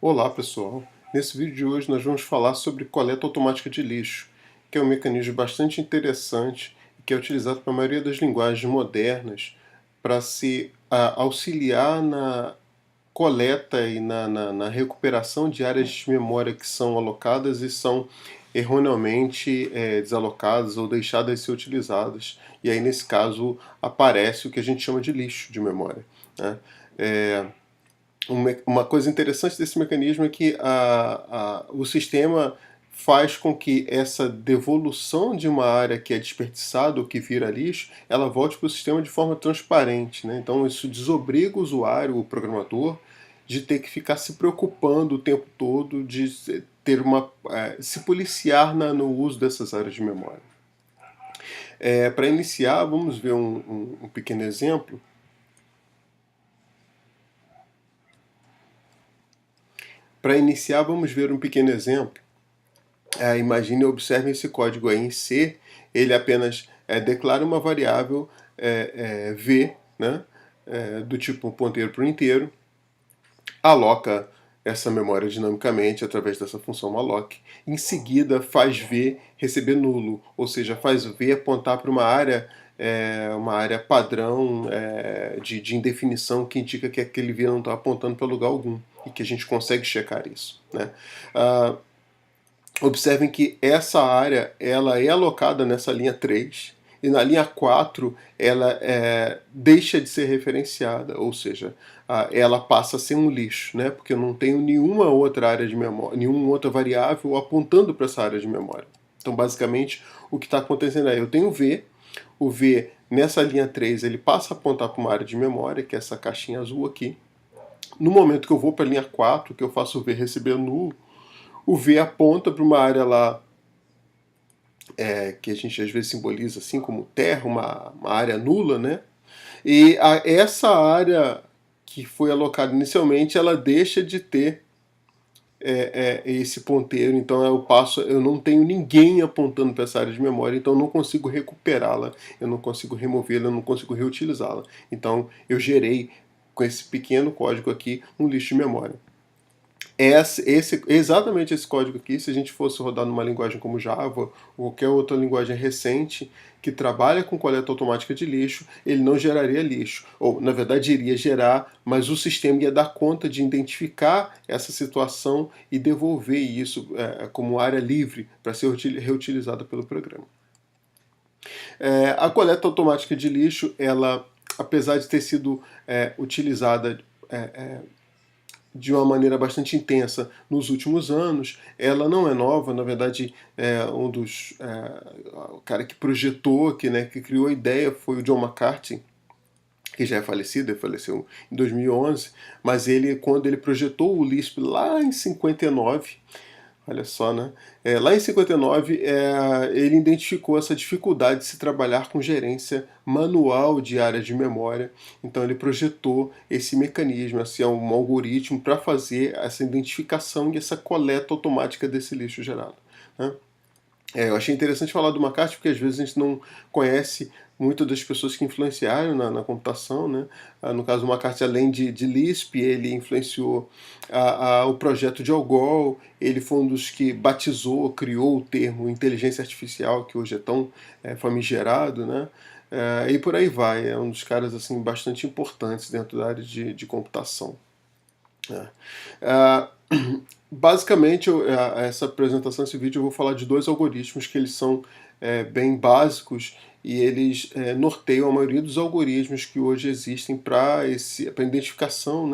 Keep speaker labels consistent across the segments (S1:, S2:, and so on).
S1: Olá pessoal, nesse vídeo de hoje nós vamos falar sobre coleta automática de lixo, que é um mecanismo bastante interessante e que é utilizado pela maioria das linguagens modernas para se auxiliar na coleta e na recuperação de áreas de memória que são alocadas e são erroneamente desalocadas ou deixadas de ser utilizadas. E aí nesse caso aparece o que a gente chama de lixo de memória, né? Uma coisa interessante desse mecanismo é que o sistema faz com que essa devolução de uma área que é desperdiçada ou que vira lixo, ela volte para o sistema de forma transparente, né? Então isso desobriga o usuário, o programador, de ter que ficar se preocupando o tempo todo de ter se policiar no uso dessas áreas de memória. Para iniciar, vamos ver um pequeno exemplo. Para iniciar, vamos ver um pequeno exemplo. Imagine e observe esse código aí em C, ele apenas declara uma variável v, né, do tipo ponteiro para o inteiro, aloca essa memória dinamicamente através dessa função malloc, em seguida faz v receber nulo, ou seja, faz v apontar para uma área padrão de indefinição que indica que aquele v não está apontando para lugar algum, e que a gente consegue checar isso, né? Observem que essa área ela é alocada nessa linha 3 e na linha 4 ela deixa de ser referenciada, ou seja, ela passa a ser um lixo, né? Porque eu não tenho nenhuma outra área de memória, nenhuma outra variável apontando para essa área de memória. Então, basicamente, o que está acontecendo é, eu tenho o V nessa linha 3 ele passa a apontar para uma área de memória, que é essa caixinha azul aqui. No momento que eu vou para a linha 4, que eu faço o V receber nulo, o V aponta para uma área lá que a gente às vezes simboliza assim como terra, uma área nula, né? E essa área que foi alocada inicialmente, ela deixa de ter esse ponteiro, então eu não tenho ninguém apontando para essa área de memória, então eu não consigo recuperá-la, eu não consigo removê-la, eu não consigo reutilizá-la. Então eu gerei com esse pequeno código aqui um lixo de memória. Exatamente esse código aqui, se a gente fosse rodar numa linguagem como Java ou qualquer outra linguagem recente que trabalha com coleta automática de lixo, ele não geraria lixo. Ou, na verdade, iria gerar, mas o sistema ia dar conta de identificar essa situação e devolver isso como área livre para ser reutilizada pelo programa. A coleta automática de lixo, ela, apesar de ter sido utilizada de uma maneira bastante intensa nos últimos anos, ela não é nova, na verdade o cara que projetou, que criou a ideia foi o John McCarthy, que já é falecido, ele faleceu em 2011, mas quando ele projetou o Lisp lá em 59, olha só, né? Lá em 59, ele identificou essa dificuldade de se trabalhar com gerência manual de áreas de memória. Então ele projetou esse mecanismo, assim, um algoritmo para fazer essa identificação e essa coleta automática desse lixo gerado, né? Eu achei interessante falar do McCarthy porque às vezes a gente não conhece muitas das pessoas que influenciaram na computação, né? No caso do McCarthy, além de Lisp, ele influenciou o projeto de Algol, ele foi um dos que batizou, criou o termo inteligência artificial, que hoje é tão famigerado, né? E por aí vai, é um dos caras assim, bastante importantes dentro da área de computação. Basicamente, essa apresentação, esse vídeo, eu vou falar de dois algoritmos que eles são bem básicos e eles norteiam a maioria dos algoritmos que hoje existem para identificação,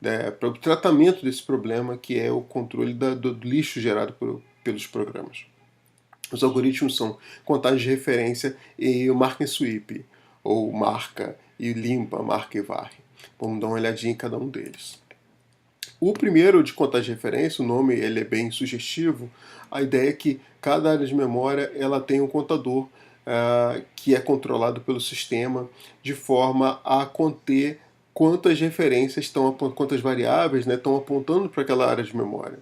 S1: né, para o tratamento desse problema, que é o controle do lixo gerado pelos programas. Os algoritmos são contagem de referência e o mark and sweep, ou marca e limpa, marca e varre. Vamos dar uma olhadinha em cada um deles. O primeiro, de contagem de referência, o nome ele é bem sugestivo. A ideia é que cada área de memória ela tem um contador que é controlado pelo sistema de forma a conter quantas referências quantas variáveis, né, estão apontando para aquela área de memória.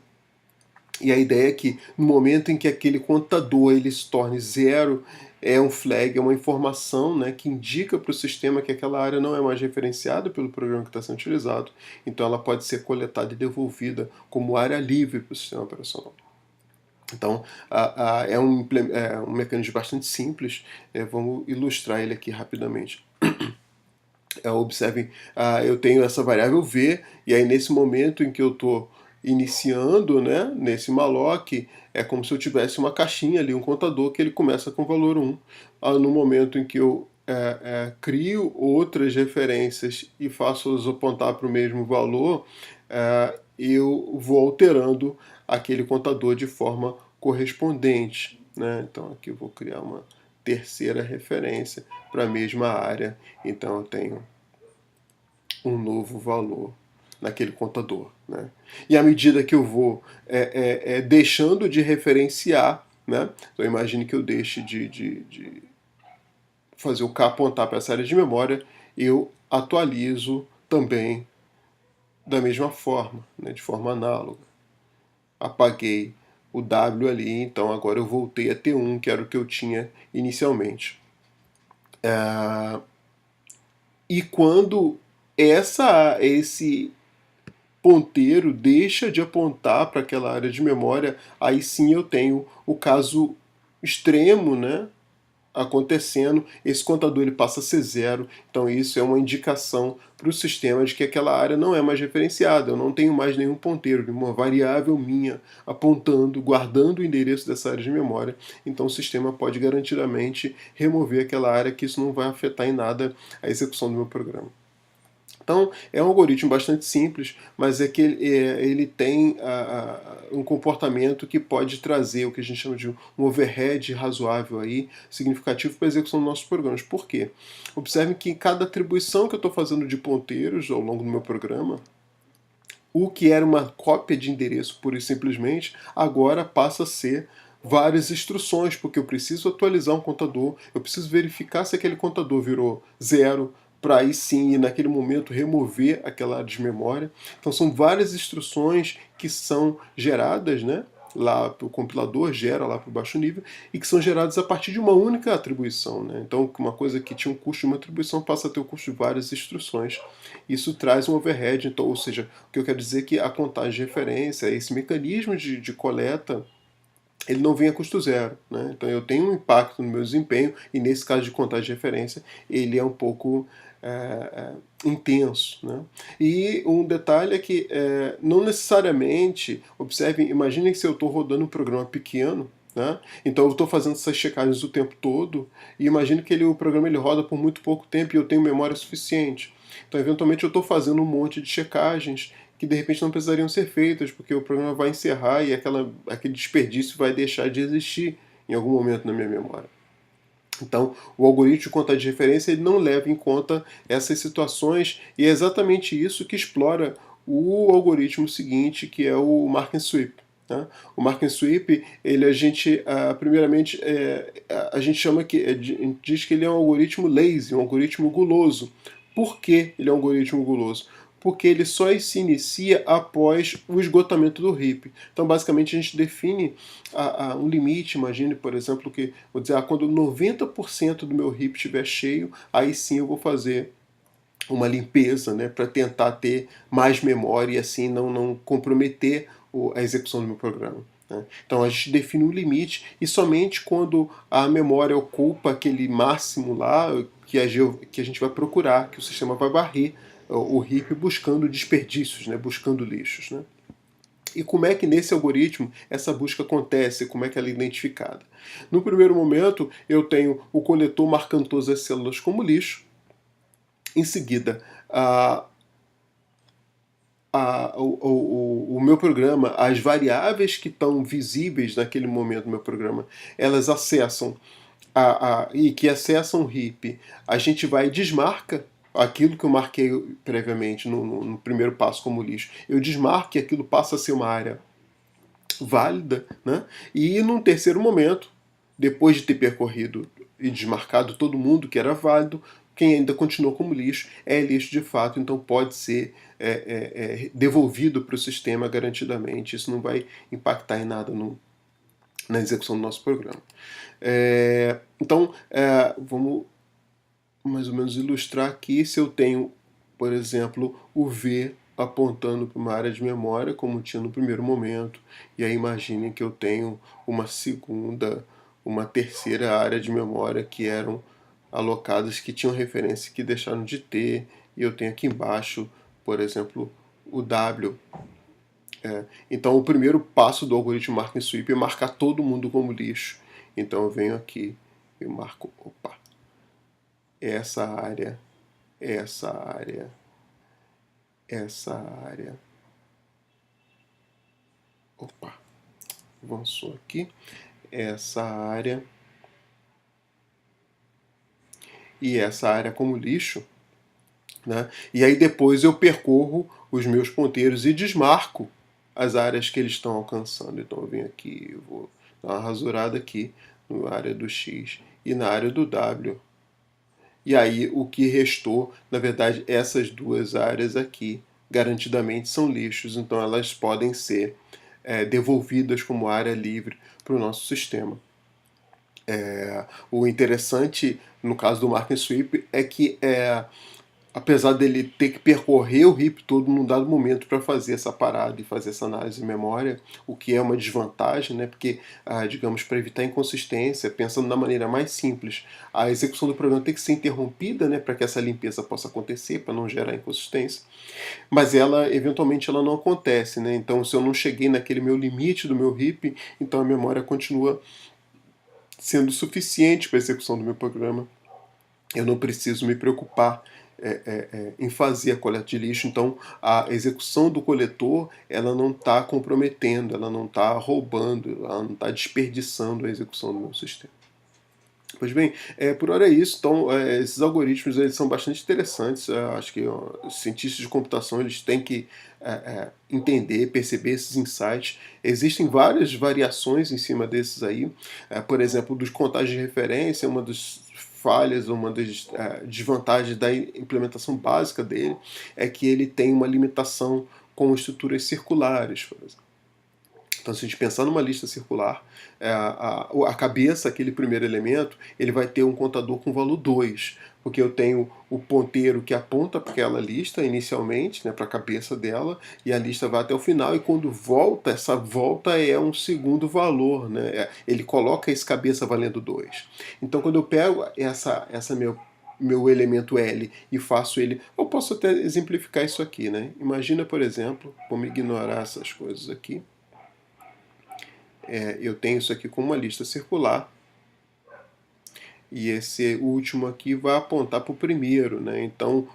S1: E a ideia é que no momento em que aquele contador ele se torne zero, é um flag, é uma informação, né, que indica para o sistema que aquela área não é mais referenciada pelo programa que está sendo utilizado, então ela pode ser coletada e devolvida como área livre para o sistema operacional. Então, é um mecanismo bastante simples, vamos ilustrar ele aqui rapidamente. Observem, eu tenho essa variável v, e aí nesse momento em que eu estou iniciando, né, nesse malloc, é como se eu tivesse uma caixinha ali, um contador que ele começa com o valor 1. No momento em que eu crio outras referências e faço-as apontar para o mesmo valor, eu vou alterando aquele contador de forma correspondente, né? Então aqui eu vou criar uma terceira referência para a mesma área, então eu tenho um novo valor naquele contador, né? E à medida que eu vou deixando de referenciar, né? Então imagine que eu deixe de fazer o K apontar para essa área de memória, eu atualizo também da mesma forma, né? De forma análoga. Apaguei o W ali, então agora eu voltei a ter 1, que era o que eu tinha inicialmente. E quando esse ponteiro deixa de apontar para aquela área de memória, aí sim eu tenho o caso extremo, né, acontecendo, esse contador ele passa a ser zero, então isso é uma indicação para o sistema de que aquela área não é mais referenciada, eu não tenho mais nenhum ponteiro, nenhuma variável minha apontando, guardando o endereço dessa área de memória, então o sistema pode garantidamente remover aquela área, que isso não vai afetar em nada a execução do meu programa. Então, é um algoritmo bastante simples, mas é que ele tem um comportamento que pode trazer o que a gente chama de um overhead razoável aí, significativo para a execução dos nossos programas. Por quê? Observe que cada atribuição que eu estou fazendo de ponteiros ao longo do meu programa, o que era uma cópia de endereço pura e simplesmente, agora passa a ser várias instruções, porque eu preciso atualizar um contador, eu preciso verificar se aquele contador virou zero, para aí sim, naquele momento, remover aquela área de memória. Então são várias instruções que são geradas, né? Lá o compilador gera lá para o baixo nível, e que são geradas a partir de uma única atribuição, né? Então uma coisa que tinha um custo de uma atribuição passa a ter o custo de várias instruções. Isso traz um overhead, então, ou seja, o que eu quero dizer é que a contagem de referência, esse mecanismo de coleta, ele não vem a custo zero, né? Então eu tenho um impacto no meu desempenho, e nesse caso de contagem de referência, ele é um pouco intenso, né? E um detalhe é que não necessariamente, observem, imaginem que se eu estou rodando um programa pequeno, né? Então eu estou fazendo essas checagens o tempo todo, e imagino que o programa ele roda por muito pouco tempo e eu tenho memória suficiente. Então eventualmente eu estou fazendo um monte de checagens que de repente não precisariam ser feitas, porque o programa vai encerrar e aquele desperdício vai deixar de existir em algum momento na minha memória. Então, o algoritmo de contagem de referência ele não leva em conta essas situações, e é exatamente isso que explora o algoritmo seguinte, que é o Mark and Sweep. Né? O Mark and Sweep, primeiramente, a gente chama diz que ele é um algoritmo lazy, um algoritmo guloso. Por que ele é um algoritmo guloso? Porque ele só se inicia após o esgotamento do heap. Então, basicamente, a gente define um limite. Imagine, por exemplo, que vou dizer, quando 90% do meu heap estiver cheio, aí sim eu vou fazer uma limpeza, né, para tentar ter mais memória e assim não comprometer a execução do meu programa. Né? Então a gente define um limite, e somente quando a memória ocupa aquele máximo lá que a gente vai procurar, que o sistema vai varrer o heap buscando desperdícios, né, buscando lixos. Né? E como é que nesse algoritmo essa busca acontece, como é que ela é identificada? No primeiro momento, eu tenho o coletor marcando todas as células como lixo. Em seguida, o meu programa, as variáveis que estão visíveis naquele momento do meu programa, elas acessam e que acessam o heap, a gente vai e desmarca aquilo que eu marquei previamente no primeiro passo como lixo. Eu desmarco e aquilo passa a ser uma área válida, né? E num terceiro momento, depois de ter percorrido e desmarcado todo mundo que era válido, quem ainda continuou como lixo é lixo de fato, então pode ser devolvido para o sistema garantidamente. Isso não vai impactar em nada na execução do nosso programa. Então, vamos mais ou menos ilustrar aqui. Se eu tenho, por exemplo, o V apontando para uma área de memória, como tinha no primeiro momento, e aí imaginem que eu tenho uma segunda, uma terceira área de memória que eram alocadas, que tinham referência que deixaram de ter, e eu tenho aqui embaixo, por exemplo, o W. Então o primeiro passo do algoritmo Mark and Sweep é marcar todo mundo como lixo. Então eu venho aqui e marco, essa área, essa área, essa área. Avançou aqui. Essa área e essa área como lixo, né? E aí depois eu percorro os meus ponteiros e desmarco as áreas que eles estão alcançando. Então eu venho aqui, eu vou dar uma rasurada aqui na área do X e na área do W. E aí o que restou, na verdade, essas duas áreas aqui, garantidamente são lixos, então elas podem ser devolvidas como área livre para o nosso sistema. O interessante, no caso do Mark and Sweep, é que apesar dele ter que percorrer o heap todo num dado momento para fazer essa parada e fazer essa análise de memória, o que é uma desvantagem, né? Porque, digamos, para evitar inconsistência, pensando da maneira mais simples, a execução do programa tem que ser interrompida, né, para que essa limpeza possa acontecer, para não gerar inconsistência, mas ela, eventualmente, ela não acontece, né? Então, se eu não cheguei naquele meu limite do meu heap, então a memória continua sendo suficiente para a execução do meu programa. Eu não preciso me preocupar em fazer a coleta de lixo, então a execução do coletor ela não está comprometendo, ela não está roubando, ela não está desperdiçando a execução do meu sistema. Pois bem, por hora é isso. Então, esses algoritmos eles são bastante interessantes. Acho que os cientistas de computação eles têm que entender, perceber esses insights. Existem várias variações em cima desses aí. Por exemplo, dos contagens de referência, uma das falhas, uma das desvantagens da implementação básica dele é que ele tem uma limitação com estruturas circulares, por exemplo. Então, se a gente pensar numa lista circular, a cabeça, aquele primeiro elemento, ele vai ter um contador com valor 2, porque eu tenho o ponteiro que aponta para aquela lista inicialmente, né, para a cabeça dela, e a lista vai até o final, e quando volta, essa volta é um segundo valor, né? Ele coloca esse cabeça valendo 2. Então, quando eu pego essa meu elemento L e faço ele... Eu posso até exemplificar isso aqui, né? Imagina, por exemplo, vamos ignorar essas coisas aqui. Eu tenho isso aqui como uma lista circular, e esse último aqui vai apontar para o primeiro, né? Então,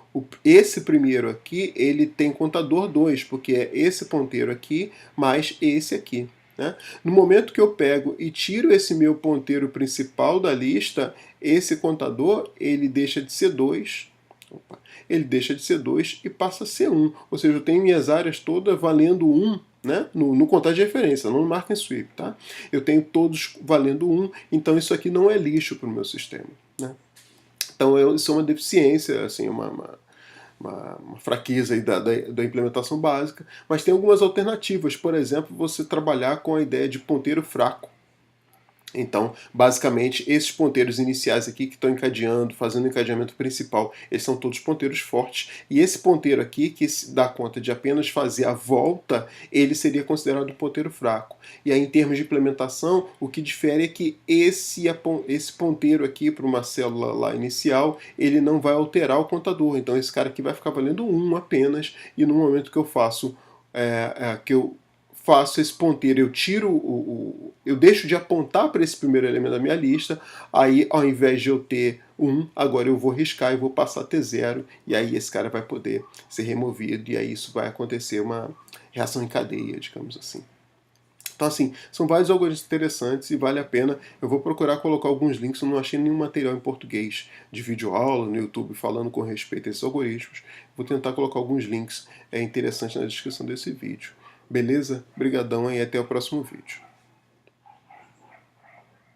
S1: esse primeiro aqui, ele tem contador 2, porque é esse ponteiro aqui mais esse aqui, né? No momento que eu pego e tiro esse meu ponteiro principal da lista, esse contador, ele deixa de ser 2, ele deixa de ser 2 e passa a ser 1. Ou seja, eu tenho minhas áreas todas valendo 1, né? No contagem de referência, não no Mark and Sweep, tá? Eu tenho todos valendo 1, então isso aqui não é lixo para o meu sistema, né? Então isso é uma deficiência, assim, uma fraqueza aí da implementação básica, mas tem algumas alternativas. Por exemplo, você trabalhar com a ideia de ponteiro fraco. Então, basicamente, esses ponteiros iniciais aqui que estão encadeando, fazendo o encadeamento principal, eles são todos ponteiros fortes. E esse ponteiro aqui, que dá conta de apenas fazer a volta, ele seria considerado um ponteiro fraco. E aí, em termos de implementação, o que difere é que esse ponteiro aqui para uma célula lá inicial, ele não vai alterar o contador. Então, esse cara aqui vai ficar valendo 1 apenas, e no momento que eu faço esse ponteiro, eu tiro eu deixo de apontar para esse primeiro elemento da minha lista, aí ao invés de eu ter 1, agora eu vou riscar e vou passar a ter 0, e aí esse cara vai poder ser removido, e aí isso vai acontecer uma reação em cadeia, digamos assim. Então, assim, são vários algoritmos interessantes e vale a pena. Eu vou procurar colocar alguns links, eu não achei nenhum material em português de videoaula no YouTube falando com respeito a esses algoritmos. Vou tentar colocar alguns links interessantes na descrição desse vídeo. Beleza? Brigadão e até o próximo vídeo.